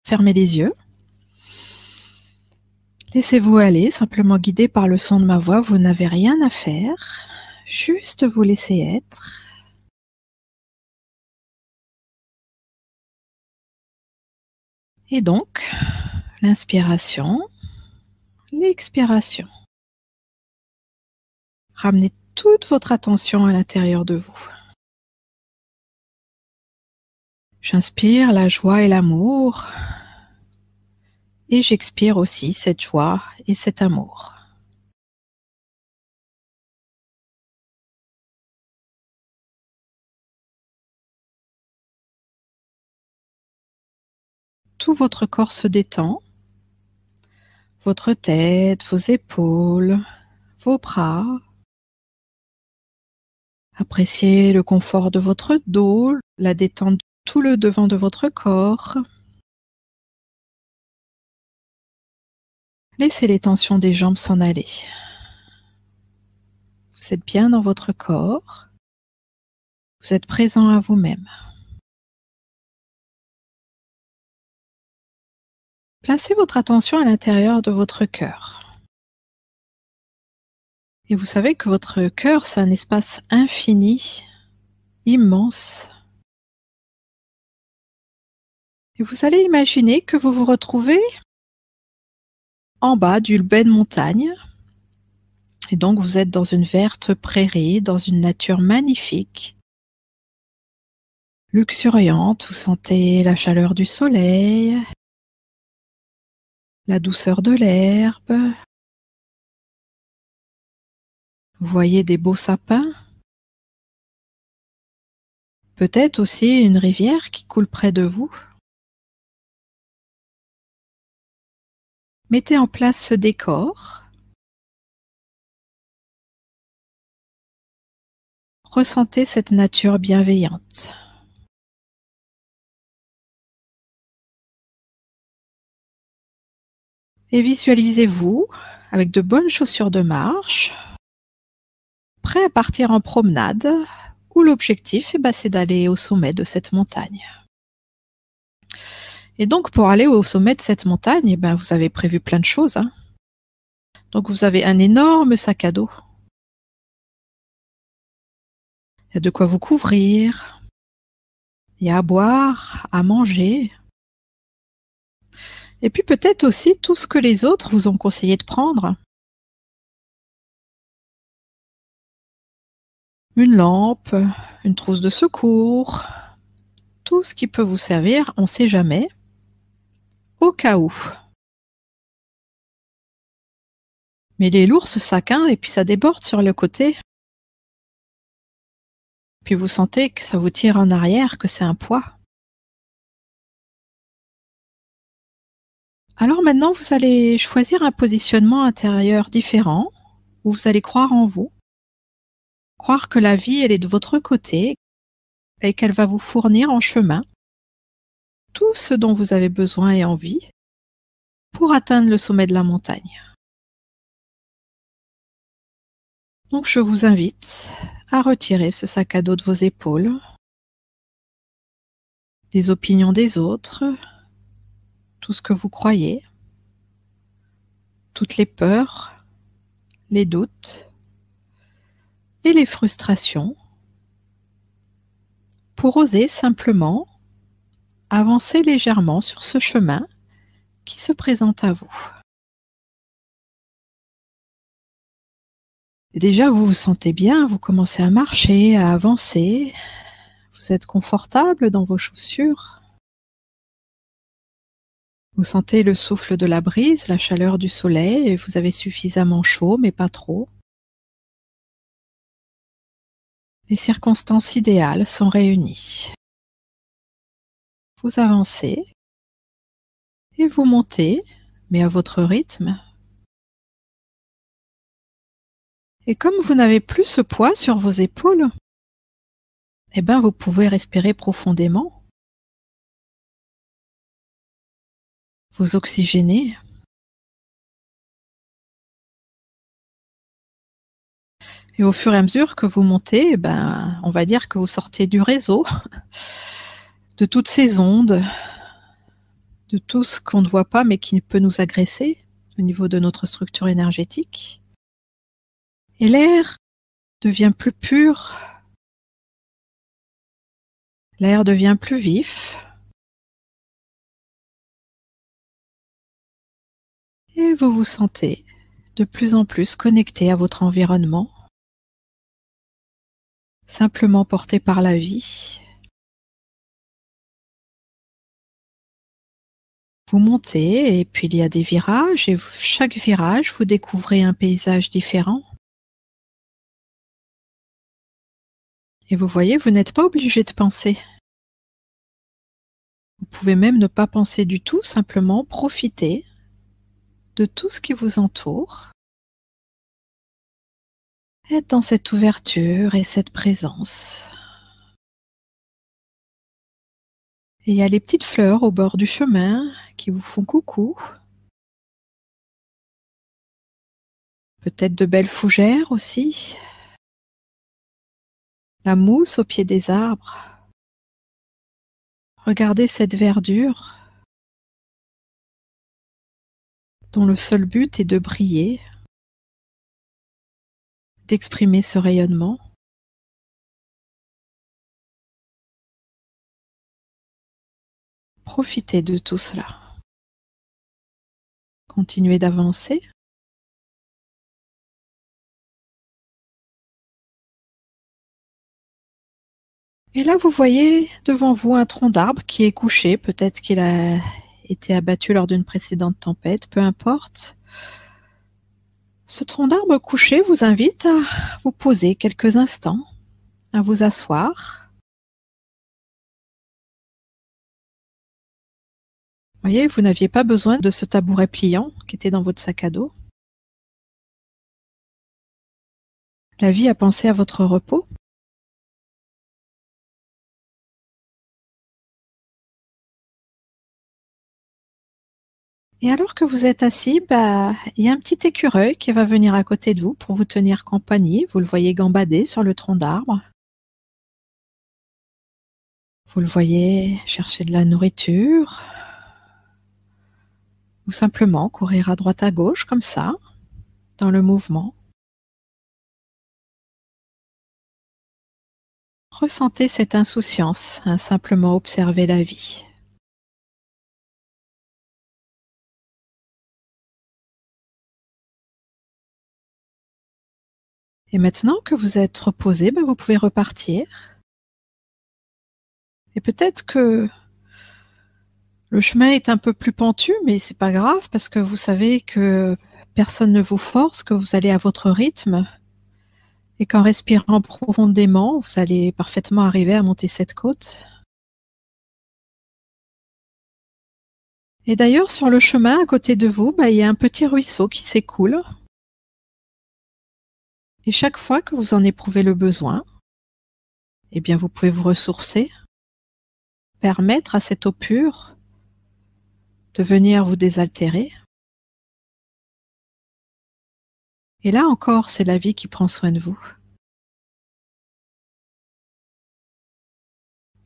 Fermez les yeux. Laissez-vous aller, simplement guidé par le son de ma voix. Vous n'avez rien à faire. Juste vous laisser être. Et donc, l'inspiration, l'expiration. Ramenez toute votre attention à l'intérieur de vous. J'inspire la joie et l'amour. Et j'expire aussi cette joie et cet amour. Tout votre corps se détend. Votre tête, vos épaules, vos bras. Appréciez le confort de votre dos, la détente de tout le devant de votre corps. Laissez les tensions des jambes s'en aller. Vous êtes bien dans votre corps. Vous êtes présent à vous-même. Placez votre attention à l'intérieur de votre cœur. Et vous savez que votre cœur, c'est un espace infini, immense. Et vous allez imaginer que vous vous retrouvez en bas d'une belle montagne. Et donc vous êtes dans une verte prairie, dans une nature magnifique, luxuriante. Vous sentez la chaleur du soleil, la douceur de l'herbe. Vous voyez des beaux sapins. Peut-être aussi une rivière qui coule près de vous. Mettez en place ce décor. Ressentez cette nature bienveillante. Et visualisez-vous avec de bonnes chaussures de marche, prêt à partir en promenade, où l'objectif c'est d'aller au sommet de cette montagne. Et donc pour aller au sommet de cette montagne, vous avez prévu plein de choses. Donc vous avez un énorme sac à dos. Il y a de quoi vous couvrir, il y a à boire, à manger. Et puis peut-être aussi tout ce que les autres vous ont conseillé de prendre. Une lampe, une trousse de secours, tout ce qui peut vous servir, on ne sait jamais, au cas où. Mais il est lourd ce sac, et puis ça déborde sur le côté. Puis vous sentez que ça vous tire en arrière, que c'est un poids. Alors maintenant, vous allez choisir un positionnement intérieur différent, où vous allez croire en vous, croire que la vie, elle est de votre côté et qu'elle va vous fournir en chemin tout ce dont vous avez besoin et envie pour atteindre le sommet de la montagne. Donc je vous invite à retirer ce sac à dos de vos épaules, les opinions des autres, tout ce que vous croyez, toutes les peurs, les doutes et les frustrations, pour oser simplement avancer légèrement sur ce chemin qui se présente à vous. Et déjà, vous vous sentez bien, vous commencez à marcher, à avancer, vous êtes confortable dans vos chaussures. Vous sentez le souffle de la brise, la chaleur du soleil, et vous avez suffisamment chaud, mais pas trop. Les circonstances idéales sont réunies. Vous avancez et vous montez, mais à votre rythme. Et comme vous n'avez plus ce poids sur vos épaules, vous pouvez respirer profondément, vous oxygéner. Et au fur et à mesure que vous montez, on va dire que vous sortez du réseau, de toutes ces ondes, de tout ce qu'on ne voit pas mais qui peut nous agresser au niveau de notre structure énergétique. Et l'air devient plus pur, l'air devient plus vif, et vous vous sentez de plus en plus connecté à votre environnement, simplement porté par la vie. Vous montez et puis il y a des virages et chaque virage, vous découvrez un paysage différent. Et vous voyez, vous n'êtes pas obligé de penser. Vous pouvez même ne pas penser du tout, simplement profiter de tout ce qui vous entoure. Être dans cette ouverture et cette présence. Et il y a les petites fleurs au bord du chemin qui vous font coucou. Peut-être de belles fougères aussi. La mousse au pied des arbres. Regardez cette verdure dont le seul but est de briller, d'exprimer ce rayonnement. Profitez de tout cela. Continuez d'avancer. Et là, vous voyez devant vous un tronc d'arbre qui est couché. Peut-être qu'il a été abattu lors d'une précédente tempête, peu importe. Ce tronc d'arbre couché vous invite à vous poser quelques instants, à vous asseoir. Vous voyez, vous n'aviez pas besoin de ce tabouret pliant qui était dans votre sac à dos. La vie a pensé à votre repos. Et alors que vous êtes assis, il y a un petit écureuil qui va venir à côté de vous pour vous tenir compagnie. Vous le voyez gambader sur le tronc d'arbre. Vous le voyez chercher de la nourriture. Ou simplement courir à droite à gauche comme ça, dans le mouvement. Ressentez cette insouciance à simplement observer la vie. Et maintenant que vous êtes reposé, vous pouvez repartir. Et peut-être que le chemin est un peu plus pentu, mais c'est pas grave parce que vous savez que personne ne vous force, que vous allez à votre rythme et qu'en respirant profondément, vous allez parfaitement arriver à monter cette côte. Et d'ailleurs, sur le chemin à côté de vous, il y a un petit ruisseau qui s'écoule. Et chaque fois que vous en éprouvez le besoin, eh bien vous pouvez vous ressourcer, permettre à cette eau pure de venir vous désaltérer. Et là encore, c'est la vie qui prend soin de vous,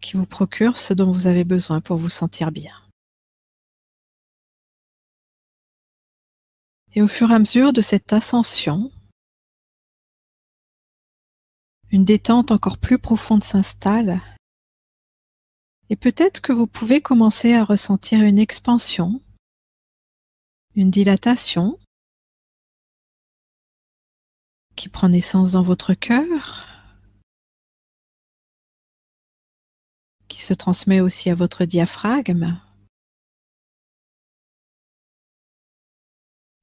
qui vous procure ce dont vous avez besoin pour vous sentir bien. Et au fur et à mesure de cette ascension, une détente encore plus profonde s'installe et peut-être que vous pouvez commencer à ressentir une expansion, une dilatation qui prend naissance dans votre cœur, qui se transmet aussi à votre diaphragme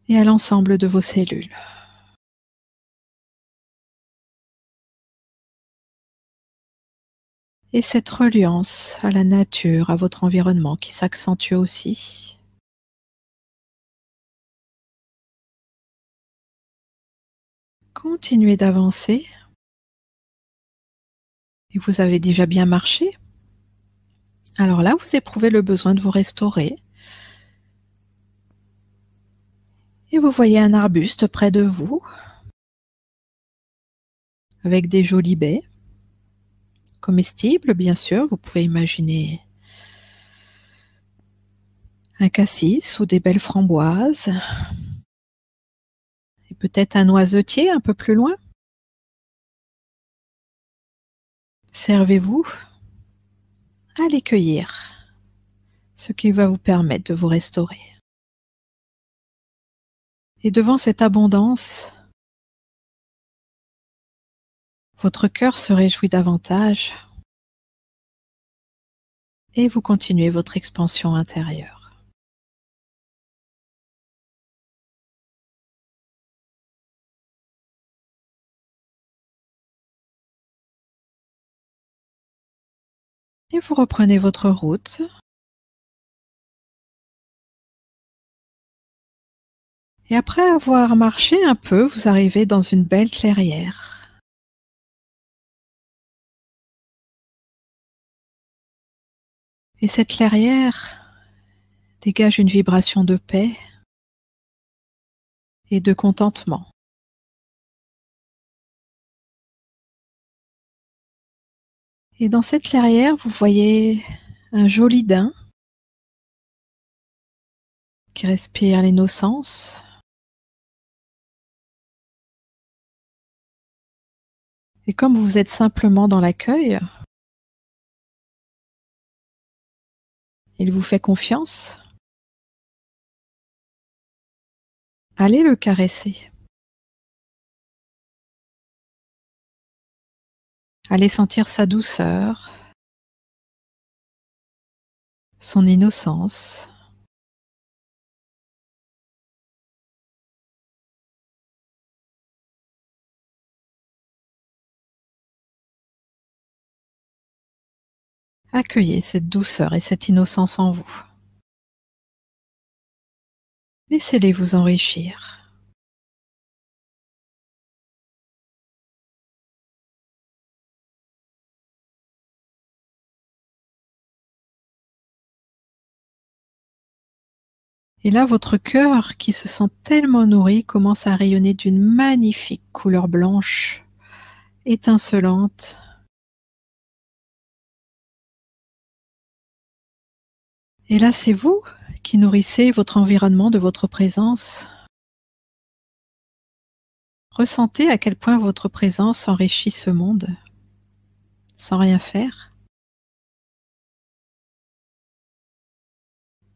et à l'ensemble de vos cellules. Et cette reliance à la nature, à votre environnement qui s'accentue aussi. Continuez d'avancer. Et vous avez déjà bien marché. Alors là, vous éprouvez le besoin de vous restaurer. Et vous voyez un arbuste près de vous, avec des jolies baies, comestibles bien sûr. Vous pouvez imaginer un cassis ou des belles framboises, et peut-être un noisetier un peu plus loin. Servez-vous à les cueillir, ce qui va vous permettre de vous restaurer. Et devant cette abondance, votre cœur se réjouit davantage et vous continuez votre expansion intérieure. Et vous reprenez votre route. Et après avoir marché un peu, vous arrivez dans une belle clairière. Et cette clairière dégage une vibration de paix et de contentement. Et dans cette clairière, vous voyez un joli daim qui respire l'innocence. Et comme vous êtes simplement dans l'accueil, il vous fait confiance. Allez le caresser. Allez sentir sa douceur, son innocence. Accueillez cette douceur et cette innocence en vous. Laissez-les vous enrichir. Et là, votre cœur, qui se sent tellement nourri, commence à rayonner d'une magnifique couleur blanche, étincelante. Et là, c'est vous qui nourrissez votre environnement de votre présence. Ressentez à quel point votre présence enrichit ce monde, sans rien faire,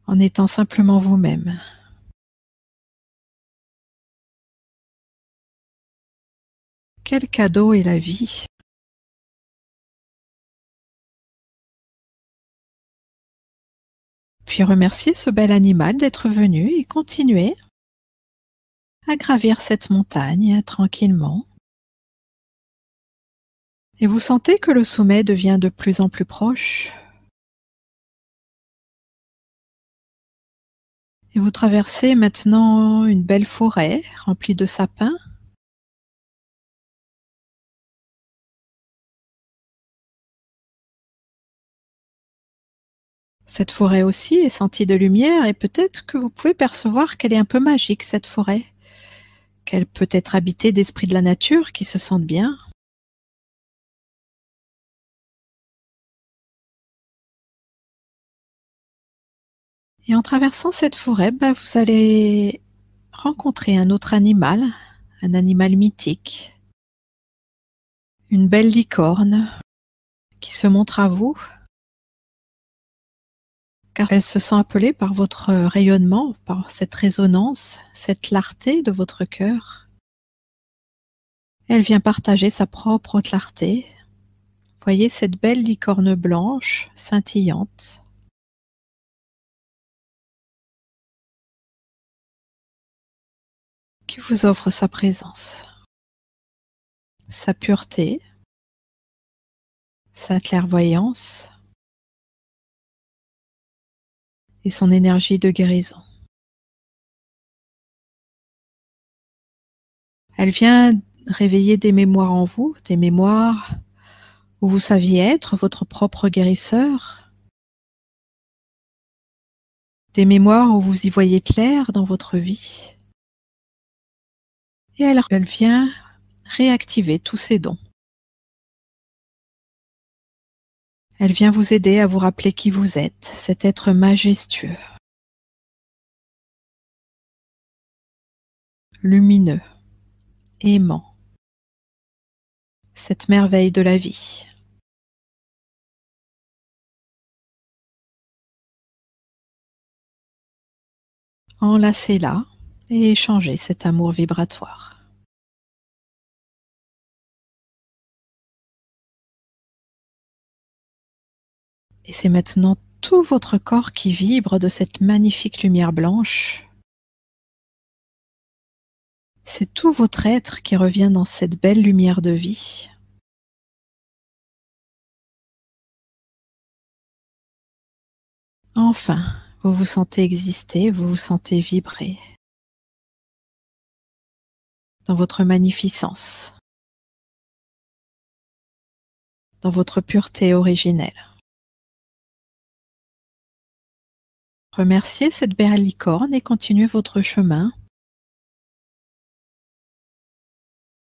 en étant simplement vous-même. Quel cadeau est la vie! Puis remerciez ce bel animal d'être venu et continuez à gravir cette montagne tranquillement. Et vous sentez que le sommet devient de plus en plus proche. Et vous traversez maintenant une belle forêt remplie de sapins. Cette forêt aussi est sentie de lumière et peut-être que vous pouvez percevoir qu'elle est un peu magique, cette forêt, qu'elle peut être habitée d'esprits de la nature qui se sentent bien. Et en traversant cette forêt, vous allez rencontrer un autre animal, un animal mythique, une belle licorne qui se montre à vous, car elle se sent appelée par votre rayonnement, par cette résonance, cette clarté de votre cœur. Elle vient partager sa propre clarté. Voyez cette belle licorne blanche, scintillante. Qui vous offre sa présence, sa pureté, sa clairvoyance et son énergie de guérison. Elle vient réveiller des mémoires en vous, des mémoires où vous saviez être votre propre guérisseur, des mémoires où vous y voyez clair dans votre vie. Et elle vient réactiver tous ces dons. Elle vient vous aider à vous rappeler qui vous êtes, cet être majestueux. lumineux, aimant, cette merveille de la vie. Enlacez-la et échangez cet amour vibratoire. Et c'est maintenant tout votre corps qui vibre de cette magnifique lumière blanche. C'est tout votre être qui revient dans cette belle lumière de vie. Enfin, vous vous sentez exister, vous vous sentez vibrer dans votre magnificence, dans votre pureté originelle. Remerciez cette belle licorne et continuez votre chemin.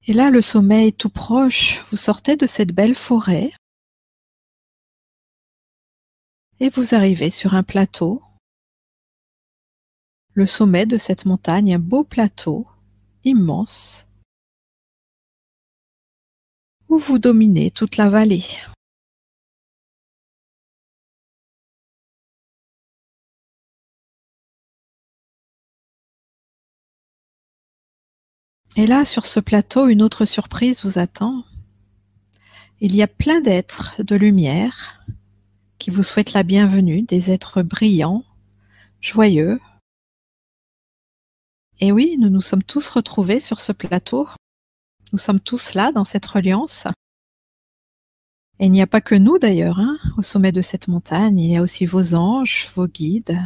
Et là, le sommeil est tout proche, vous sortez de cette belle forêt et vous arrivez sur un plateau. Le sommet de cette montagne, un beau plateau immense où vous dominez toute la vallée. Et là, sur ce plateau, une autre surprise vous attend. Il y a plein d'êtres de lumière qui vous souhaitent la bienvenue, des êtres brillants, joyeux. Et oui, nous nous sommes tous retrouvés sur ce plateau. Nous sommes tous là, dans cette reliance. Et il n'y a pas que nous d'ailleurs, au sommet de cette montagne. Il y a aussi vos anges, vos guides,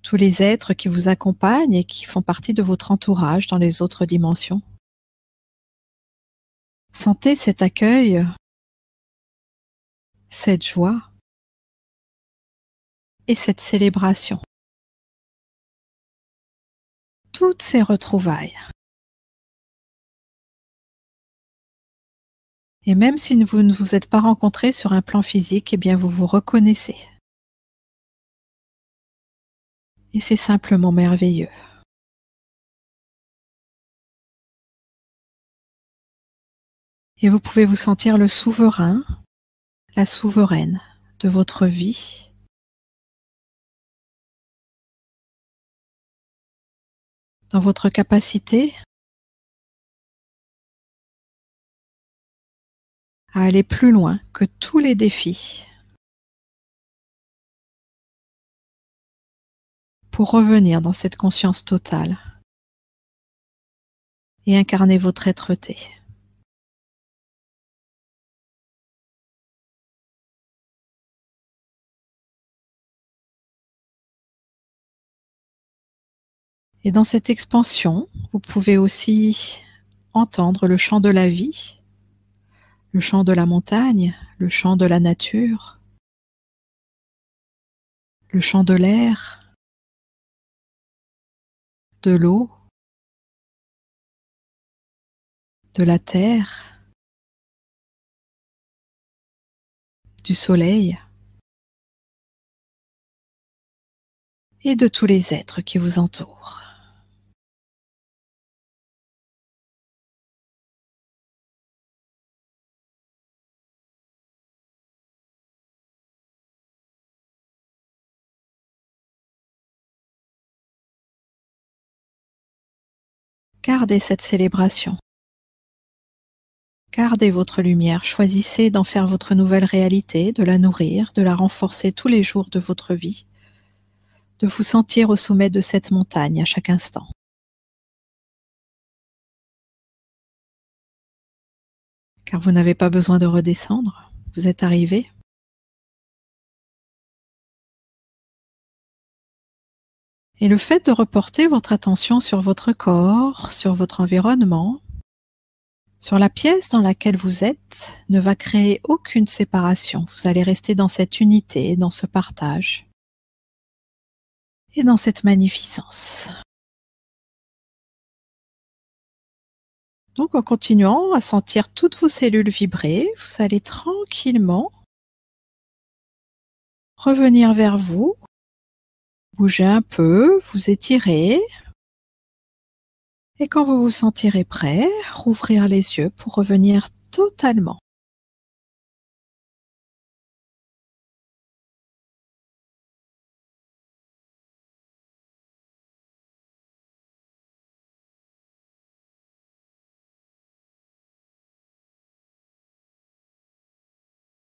tous les êtres qui vous accompagnent et qui font partie de votre entourage dans les autres dimensions. Sentez cet accueil, cette joie et cette célébration. Toutes ces retrouvailles. Et même si vous ne vous êtes pas rencontrés sur un plan physique, eh bien vous vous reconnaissez. Et c'est simplement merveilleux. Et vous pouvez vous sentir le souverain, la souveraine de votre vie. Dans votre capacité à aller plus loin que tous les défis pour revenir dans cette conscience totale et incarner votre être-té. Et dans cette expansion, vous pouvez aussi entendre le chant de la vie, le chant de la montagne, le chant de la nature, le chant de l'air, de l'eau, de la terre, du soleil et de tous les êtres qui vous entourent. Gardez cette célébration. Gardez votre lumière, choisissez d'en faire votre nouvelle réalité, de la nourrir, de la renforcer tous les jours de votre vie, de vous sentir au sommet de cette montagne à chaque instant. Car vous n'avez pas besoin de redescendre, vous êtes arrivé. Et le fait de reporter votre attention sur votre corps, sur votre environnement, sur la pièce dans laquelle vous êtes, ne va créer aucune séparation. Vous allez rester dans cette unité, dans ce partage et dans cette magnificence. Donc en continuant à sentir toutes vos cellules vibrer, vous allez tranquillement revenir vers vous, bouger un peu, vous étirer Et quand vous vous sentirez prêt, rouvrir les yeux pour revenir totalement